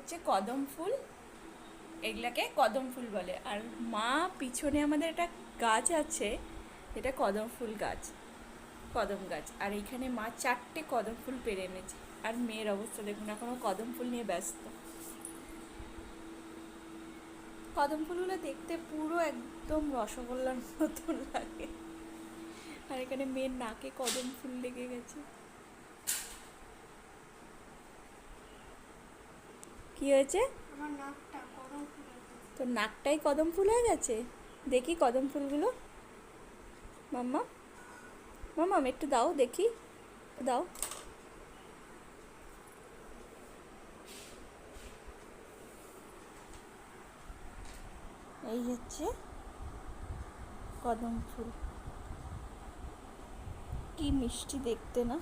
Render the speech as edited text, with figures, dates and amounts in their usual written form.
হচ্ছে কদম ফুল, এগুলাকে কদম ফুল বলে। আর মা পিছনে আমাদের একটা গাছ আছে, এটা কদম ফুল গাছ, কদম গাছ। আর এইখানে মা 4টে কদম ফুল পেরে এনেছে। আর মেয়ের অবস্থা দেখুন, এখনও কদম ফুল নিয়ে ব্যস্ত। কদম ফুলগুলো দেখতে পুরো একদম রসগোল্লার মতন লাগে। আর এখানে মেয়ের নাকে কদম ফুল লেগে গেছে। কি হয়েছে? আমার নাকটা কদম ফুলে গেছে। তোর নাকটাই কদম ফুল হয়ে গেছে? দেখি কদম ফুলগুলো। মাম্মা, মাম্মাম একটু দাও দেখি, দাও। এই হচ্ছে কদম ফুল, কি মিষ্টি দেখতে না?